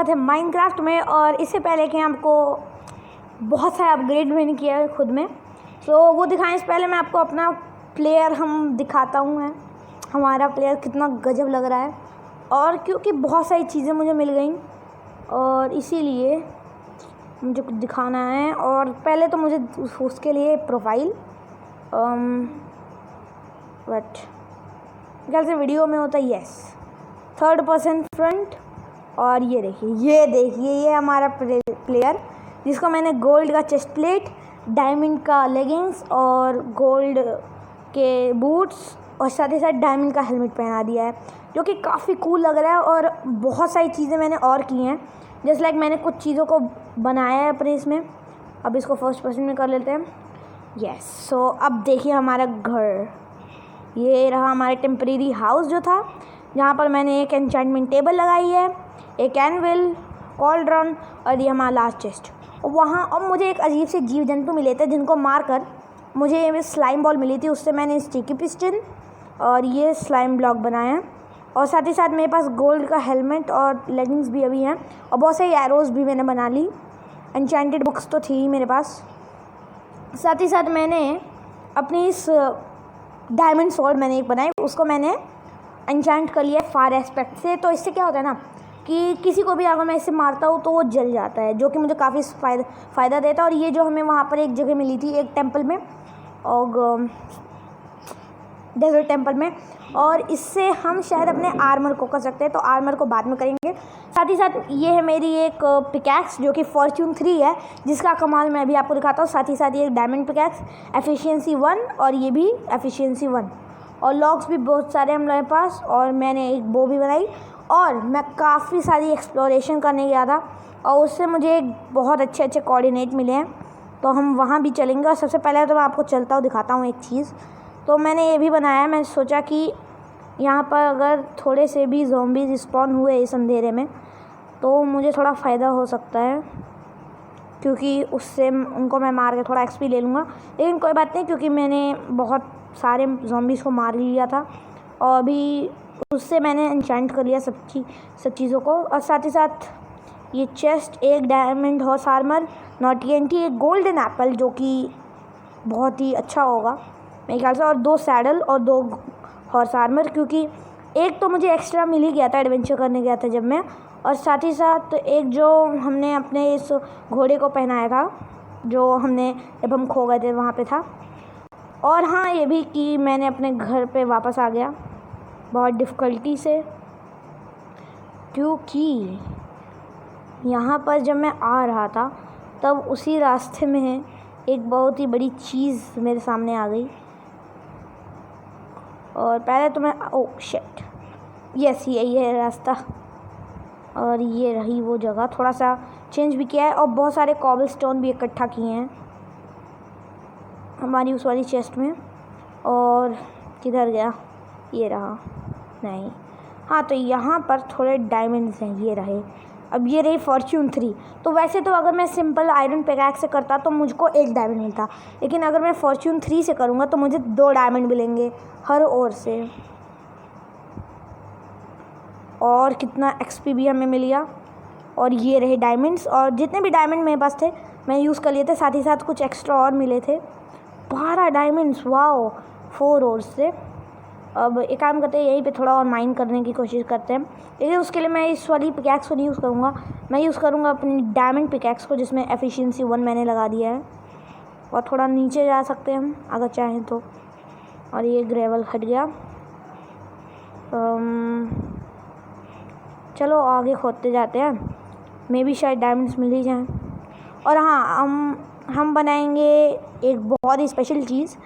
स्वागत है माइनक्राफ्ट में। और इससे पहले कि आपको बहुत सारे अपग्रेड मैंने किया है खुद में, तो वो दिखाएं इससे पहले मैं आपको अपना प्लेयर हम दिखाता हूँ। है हमारा प्लेयर कितना गजब लग रहा है, और क्योंकि बहुत सारी चीज़ें मुझे मिल गई और इसीलिए मुझे कुछ दिखाना है। और पहले तो मुझे उसके लिए प्रोफाइल बट ख्याल से वीडियो में होता है, यस, 3rd पर्सन फ्रंट। और ये देखिए ये हमारा प्लेयर जिसको मैंने गोल्ड का चेस्ट प्लेट, डायमंड का लेगिंग्स और गोल्ड के बूट्स और साथ ही साथ डायमंड का हेलमेट पहना दिया है, जो कि काफ़ी कूल लग रहा है। और बहुत सारी चीज़ें मैंने और की हैं, जैसे लाइक मैंने कुछ चीज़ों को बनाया है अपने इसमें। अब इसको 1st पर्सन में कर लेते हैं, यस। सो अब देखिए हमारा घर, ये रहा हमारा टेम्परेरी हाउस जो था, जहाँ पर मैंने एक एन्चेंटमेंट टेबल लगाई है, एक एनविल, कॉल्ड्रॉन और ये हमारा लास्ट चेस्ट। वहाँ अब मुझे एक अजीब से जीव जंतु मिले थे जिनको मारकर मुझे स्लाइम बॉल मिली थी, उससे मैंने स्टिकी पिस्टन और ये स्लाइम ब्लॉक बनाया। और साथ ही साथ मेरे पास गोल्ड का हेलमेट और लेगिंग्स भी अभी हैं, और बहुत सारी एरोज़ भी मैंने बना ली। एन्चेंटेड बुक्स तो थी ही मेरे पास। साथ ही साथ मैंने अपनी इस डायमंड स्वॉर्ड मैंने एक बनाई, उसको मैंने एन्चेंट कर लिया फायर एस्पेक्ट से। तो इससे क्या होता है ना कि किसी को भी अगर मैं इससे मारता हूँ तो वो जल जाता है, जो कि मुझे काफ़ी फ़ायदा देता है। और ये जो हमें वहाँ पर एक जगह मिली थी, एक टेंपल में, और डेजर्ट टेंपल में, और इससे हम शायद अपने आर्मर को कर सकते हैं, तो आर्मर को बाद में करेंगे। साथ ही साथ ये है मेरी एक पिकैक्स जो कि फॉर्च्यून 3 है, जिसका कमाल मैं अभी आपको दिखाता हूँ। साथ ही साथ ये एक डायमंड पिकैक्स एफिशिएंसी 1 और ये भी एफिशिएंसी 1, और लॉग्स भी बहुत सारे हम लोगों के पास। और मैंने एक बो भी बनाई, और मैं काफ़ी सारी एक्सप्लोरेशन करने गया था, और उससे मुझे बहुत अच्छे कोऑर्डिनेट मिले हैं, तो हम वहाँ भी चलेंगे। और सबसे पहले तो मैं आपको चलता हूँ दिखाता हूँ एक चीज़। तो मैंने ये भी बनाया, मैंने सोचा कि यहाँ पर अगर थोड़े से भी ज़ॉम्बीज़ स्पॉन हुए इस अंधेरे में तो मुझे थोड़ा फ़ायदा हो सकता है, क्योंकि उससे उनको मैं मार के थोड़ा एक्सपी ले लूँगा। लेकिन कोई बात नहीं, क्योंकि मैंने बहुत सारे ज़ॉम्बीज़ को मार लिया था, और अभी उससे मैंने एन्चेंट कर लिया सब चीज़ों को। और साथ ही साथ ये चेस्ट, एक diamond horse armour, not TNT, एक गोल्डन एप्पल जो कि बहुत ही अच्छा होगा मेरे ख्याल से, और 2 सैडल और 2 हॉर्स आर्मर, क्योंकि एक तो मुझे एक्स्ट्रा मिल ही गया था एडवेंचर करने गया था जब मैं। और साथ ही साथ एक जो हमने अपने इस घोड़े को पहनाया था, जो हमने जब हम खो गए थे वहाँ पे था। और हाँ, ये भी कि मैंने अपने घर पे वापस आ गया बहुत डिफ़िकल्टी से, क्योंकि यहाँ पर जब मैं आ रहा था तब उसी रास्ते में एक बहुत ही बड़ी चीज़ मेरे सामने आ गई। और पहले तो मैं ओह शिट, यस यही है रास्ता, और ये रही वो जगह। थोड़ा सा चेंज भी किया है, और बहुत सारे कॉबलस्टोन भी इकट्ठा किए हैं हमारी उस वाली चेस्ट में। और किधर गया, ये रहा, नहीं, हाँ, तो यहाँ पर थोड़े डायमंड्स हैं, ये रहे। अब ये रही फॉर्च्यून 3। तो वैसे तो अगर मैं सिंपल आयरन पिकैक्स से करता तो मुझको 1 डायमंड मिलता, लेकिन अगर मैं फॉर्च्यून 3 से करूँगा तो मुझे 2 डायमंड मिलेंगे हर ओर से। और कितना XP भी हमें मिल गया। और ये रहे डायमंड्स, और जितने भी डायमंड मेरे पास थे मैं यूज़ कर लिए थे। साथ ही साथ कुछ एक्स्ट्रा और मिले थे, 12 डायमंड्स, वाओ, 4 ओर से। अब एक काम करते हैं, यहीं पे थोड़ा और माइन करने की कोशिश करते हैं, लेकिन उसके लिए मैं इस वाली पिकैक्स को नहीं यूज़ करूँगा। मैं यूज़ करूँगा अपनी डायमंड पिकैक्स को, जिसमें एफिशिएंसी 1 मैंने लगा दिया है। और थोड़ा नीचे जा सकते हैं हम अगर चाहें तो। और ये ग्रेवल हट गया। चलो आगे खोदते जाते हैं, मे भी शायद डायमंड्स मिल ही जाएँ। और हाँ, हम बनाएंगे एक बहुत ही स्पेशल चीज़,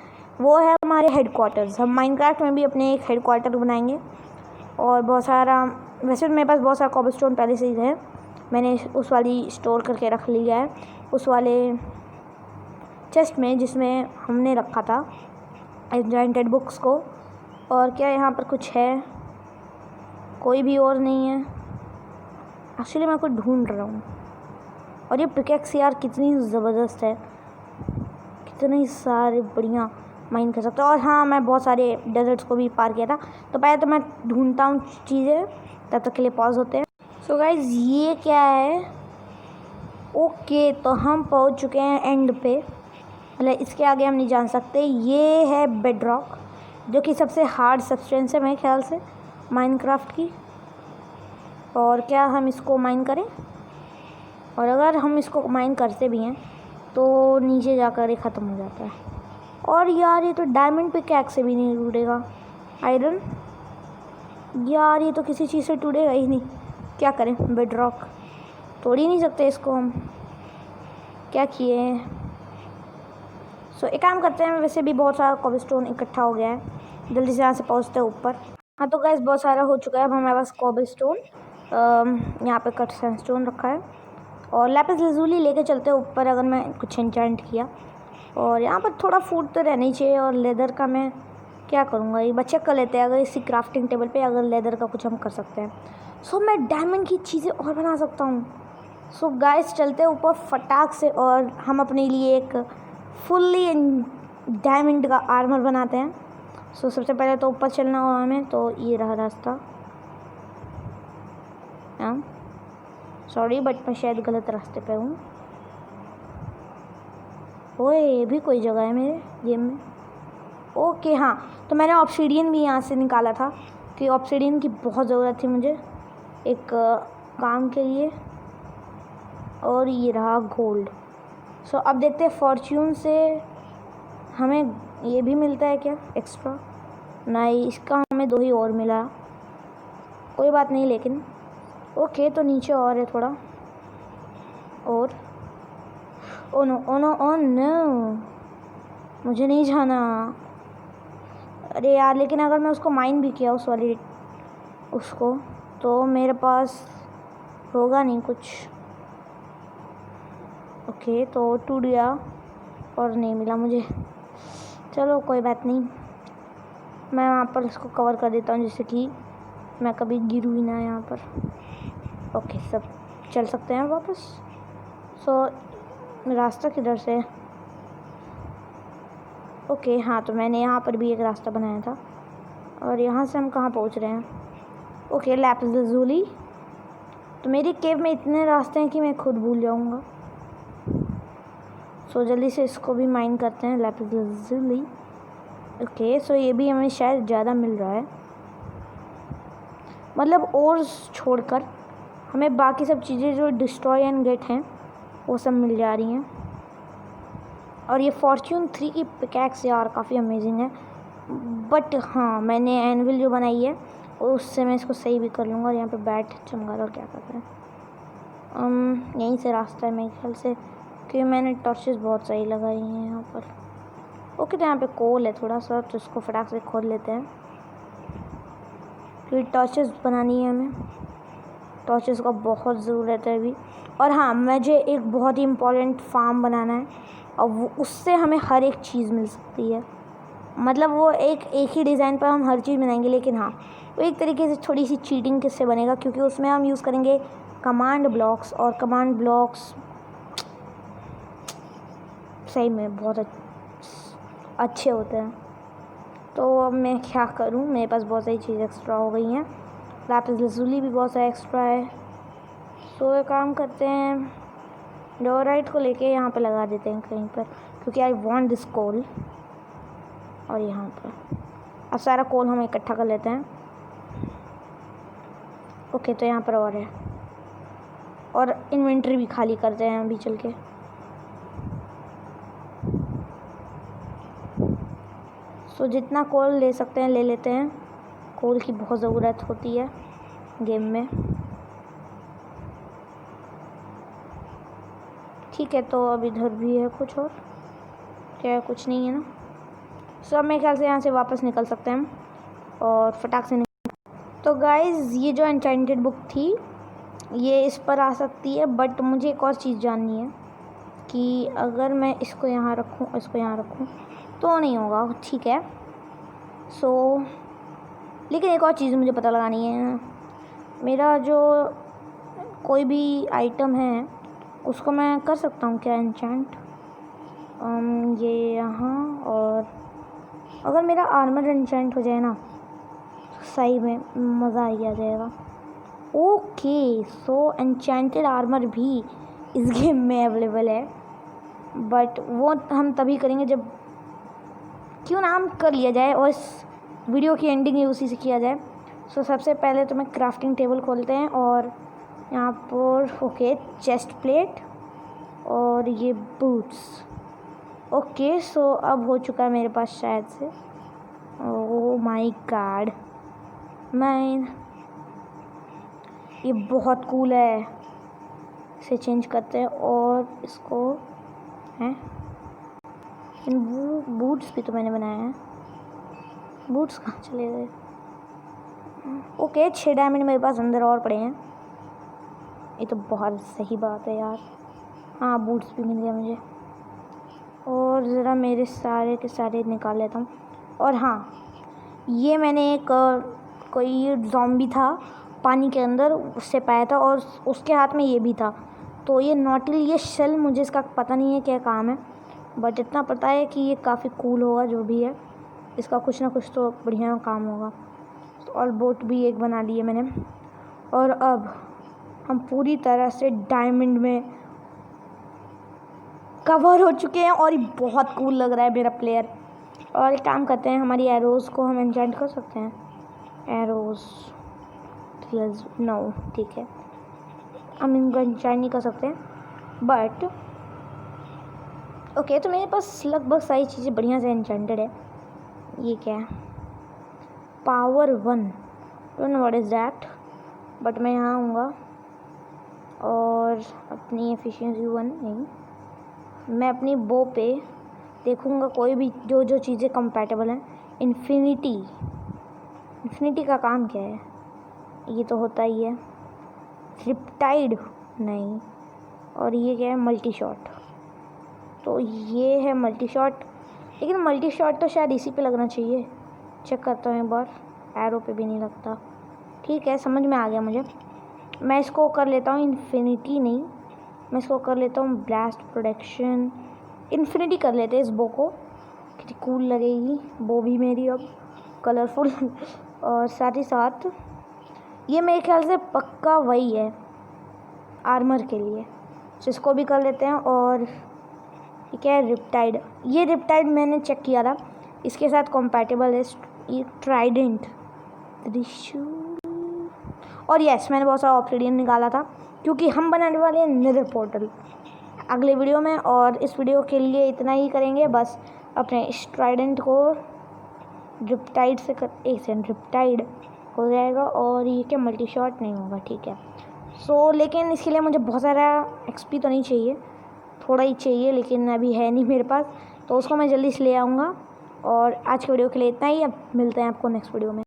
वो है हमारे हेडक्वार्टर्स। हम माइनक्राफ्ट में भी अपने एक हेडक्वार्टर बनाएंगे, और बहुत सारा, वैसे तो मेरे पास बहुत सारा कॉबलस्टोन पहले से ही है, मैंने उस वाली स्टोर करके रख लिया है उस वाले चेस्ट में जिसमें हमने रखा था एन्चेंटेड बुक्स को। और क्या यहाँ पर कुछ है, कोई भी और नहीं है एक्चुअली, मैं कुछ ढूंढ रहा हूँ। और ये पिकैक्स यार कितनी ज़बरदस्त है, कितनी सारे बढ़िया माइन कर सकते हो। और हाँ, मैं बहुत सारे डेजर्ट्स को भी पार किया था। तो पहले तो मैं ढूंढता हूँ चीज़ें, तब तक के लिए पॉज होते हैं। सो गाइज ये क्या है? ओके तो हम पहुंच चुके हैं एंड पे, मतलब इसके आगे हम नहीं जान सकते। ये है बेडरॉक जो कि सबसे हार्ड सब्सटेंस है मेरे ख्याल से माइनक्राफ्ट की। और क्या हम इसको माइन करें? और अगर हम इसको माइन करते भी हैं तो नीचे जाकर ये ख़त्म हो जाता है। और यार ये तो डायमंड पिकैक्स से भी नहीं टूटेगा। आयरन यार ये तो किसी चीज़ से टूटेगा ही नहीं। क्या करें? बेडरॉक तोड़ ही नहीं सकते इसको हम। क्या किए? सो एक काम करते हैं, वैसे भी बहुत सारा कॉबलस्टोन इकट्ठा हो गया है, जल्दी से यहाँ से पहुँचते हैं ऊपर। हाँ तो गाइस बहुत सारा हो चुका है। अब हमारे पास कॉबलस्टोन, यहाँ पे कट सैंडस्टोन रखा है और लैपिस lazuli लेके चलते हैं ऊपर अगर मैं कुछ एन्चेंट किया। और यहाँ पर थोड़ा फूड तो रहना ही चाहिए। और लेदर का मैं क्या करूँगा, ये बच्चे कर लेते हैं अगर इसी क्राफ्टिंग टेबल पे अगर लेदर का कुछ हम कर सकते हैं। सो मैं डायमंड की चीज़ें और बना सकता हूँ। सो गाइस चलते हैं ऊपर फटाक से और हम अपने लिए एक फुल्ली डायमंड का आर्मर बनाते हैं। सो सबसे पहले तो ऊपर चलना होगा हमें, तो ये रहा रास्ता। सॉरी बट मैं शायद गलत रास्ते पे हूँ। ओए ये भी कोई जगह है मेरे गेम में। ओके हाँ, तो मैंने ऑब्सीडियन भी यहाँ से निकाला था कि ऑब्सीडियन की बहुत ज़रूरत थी मुझे एक काम के लिए। और ये रहा गोल्ड। सो अब देखते हैं फॉर्च्यून से हमें ये भी मिलता है क्या एक्स्ट्रा? नहीं, इसका हमें 2 ही और मिला, कोई बात नहीं। लेकिन ओके तो नीचे और है थोड़ा और। Oh no oh no oh no, मुझे नहीं जाना। अरे यार लेकिन अगर मैं उसको माइन भी किया उस वाली उसको, तो मेरे पास होगा नहीं कुछ। ओके तो टूट गया और नहीं मिला मुझे। चलो कोई बात नहीं, मैं वहाँ पर इसको कवर कर देता हूँ जैसे कि मैं कभी गिरूँ ही ना यहाँ पर। ओके सब चल सकते हैं वापस। सो रास्ता किधर से? ओके हाँ, तो मैंने यहाँ पर भी एक रास्ता बनाया था। और यहाँ से हम कहाँ पहुँच रहे हैं? Okay Lapis lazuli। तो मेरी केव में इतने रास्ते हैं कि मैं खुद भूल जाऊँगा। सो जल्दी से इसको भी माइन करते हैं लैपिस lazuli। ओके सो ये भी हमें शायद ज़्यादा मिल रहा है, मतलब और छोड़कर हमें बाकी सब चीज़ें जो डिस्ट्रॉय एंड गेट हैं वो सब मिल जा रही हैं। और ये फॉर्च्यून 3 की पिकैक्स यार काफ़ी अमेजिंग है। बट हाँ मैंने एनविल जो बनाई है उससे मैं इसको सही भी कर लूँगा। और यहाँ पे बैट चमगादड़ क्या कर रहे हैं? यहीं से रास्ता है मेरे ख्याल से, क्योंकि मैंने टॉर्चेस बहुत सही लगाई हैं यहाँ पर। ओके तो यहाँ पे कोल है थोड़ा सा, तो इसको फटाक से खोल लेते हैं क्योंकि टॉर्चेस बनानी है हमें। टॉर्चेस का बहुत ज़रूरत है अभी। और हाँ मुझे एक बहुत ही इम्पोर्टेंट फार्म बनाना है और वो उससे हमें हर एक चीज़ मिल सकती है। मतलब वो एक ही डिज़ाइन पर हम हर चीज़ बनाएंगे, लेकिन हाँ वो एक तरीके से थोड़ी सी चीटिंग किससे बनेगा, क्योंकि उसमें हम यूज़ करेंगे कमांड ब्लॉक्स। और कमांड ब्लॉक्स सही में बहुत अच्छे होते हैं। तो अब मैं क्या करूं, मेरे पास बहुत सारी चीज़ एक्स्ट्रा हो गई हैं। लैपिस lazuli भी बहुत सारा एक्स्ट्रा है। तो एक काम करते हैं, डोराइट को लेके यहाँ पे लगा देते हैं कहीं पर, क्योंकि आई वांट दिस कोल। और यहाँ पर अब सारा कोल हम इकट्ठा कर लेते हैं। ओके तो यहाँ पर और है, और इन्वेंट्री भी खाली करते हैं अभी चल के। तो जितना कोल ले सकते हैं ले लेते हैं, कोल की बहुत ज़रूरत होती है गेम में। ठीक है तो अब इधर भी है कुछ, और क्या कुछ नहीं है ना। सब मेरे ख्याल से यहाँ से वापस निकल सकते हैं हम और फटाक से तो गाइज़ ये जो एन्चेंटेड बुक थी ये इस पर आ सकती है, बट मुझे एक और चीज़ जाननी है कि अगर मैं इसको यहाँ रखूँ इसको यहाँ रखूँ तो नहीं होगा। ठीक है सो लेकिन एक और चीज़ मुझे पता लगानी है। मेरा जो कोई भी आइटम है उसको मैं कर सकता हूँ क्या एन्चेंट? ये यहाँ, और अगर मेरा आर्मर एन्चेंट हो जाए ना तो सही में मज़ा आ जाएगा। ओके, सो एन्चेंटेड आर्मर भी इस गेम में अवेलेबल है, बट वो हम तभी करेंगे जब क्यों ना हम कर लिया जाए और इस वीडियो की एंडिंग ही उसी से किया जाए। सो सबसे पहले तो मैं क्राफ्टिंग टेबल खोलते हैं और यहाँ पर ओके चेस्ट प्लेट और ये बूट्स। ओके सो अब हो चुका है मेरे पास शायद से। ओह माय गॉड मैन, ये बहुत कूल है। इसे चेंज करते हैं और इसको हैं इन बूट्स भी तो मैंने बनाया है। बूट्स कहाँ चले गए? ओके 6 डायमंड मेरे पास अंदर और पड़े हैं। ये तो बहुत सही बात है यार। हाँ बूट्स भी मिल गए मुझे। और ज़रा मेरे सारे के सारे निकाल लेता हूँ। और हाँ ये मैंने एक कोई ज़ॉम्बी था पानी के अंदर, उससे पाया था और उसके हाथ में ये भी था। तो ये नॉटिल, ये शेल, मुझे इसका पता नहीं है क्या काम है, बट इतना पता है कि ये काफ़ी कूल होगा। जो भी है इसका कुछ ना कुछ तो बढ़िया काम होगा। और बोट भी एक बना लिए मैंने। और अब हम पूरी तरह से डायमंड में कवर हो चुके हैं और ये बहुत कूल लग रहा है मेरा प्लेयर। और एक काम करते हैं, हमारी एरोज़ को हम एन्चेंट कर सकते हैं। एरोज़ नो ठीक है, हम इनको एन्चेंट नहीं कर सकते बट ओके। तो मेरे पास लगभग सारी चीज़ें बढ़िया से एन्चेंटेड है। ये क्या है? Power 1, don't know what is that, but मैं यहाँ आऊँगा और अपनी एफिशिएंसी 1 नहीं, मैं अपनी बो पे देखूँगा कोई भी जो चीज़ें कंपैटिबल हैं। इन्फिनिटी का काम क्या है? ये तो होता ही है। रिपटाइड नहीं, और ये क्या है? Multi shot. तो ये है मल्टी शॉट, लेकिन मल्टी शॉट तो शायद इसी पे लगना चाहिए। चेक करता हूँ एक बार, एरो पे भी नहीं लगता। ठीक है समझ में आ गया मुझे। मैं इसको कर लेता हूँ इन्फिनिटी नहीं, मैं इसको कर लेता हूँ ब्लास्ट प्रोटेक्शन। इन्फिनिटी कर लेते हैं इस बो को, कितनी कूल लगेगी बो भी मेरी अब कलरफुल। और साथ ही साथ ये मेरे ख्याल से पक्का वही है आर्मर के लिए, तो इसको भी कर लेते हैं। और ये क्या है? रिपटाइड। ये रिपटाइड मैंने चेक किया था, इसके साथ कंपैटिबल है ये ट्राइडेंट त्रिशूल। और यस मैंने बहुत सारा ऑब्सिडियन निकाला था क्योंकि हम बनाने वाले हैं नेदर पोर्टल अगले वीडियो में। और इस वीडियो के लिए इतना ही करेंगे बस। अपने इस ट्राइडेंट को रिपटाइड से कर, एक सेकंड, रिपटाइड हो जाएगा और ये क्या मल्टी शॉट नहीं होगा। ठीक है सो लेकिन इसके लिए मुझे बहुत सारा एक्सपी तो नहीं चाहिए, थोड़ा ही चाहिए, लेकिन अभी है नहीं मेरे पास, तो उसको मैं जल्दी से ले आऊँगा। और आज के वीडियो के लिए इतना ही, अब मिलते हैं आपको नेक्स्ट वीडियो में।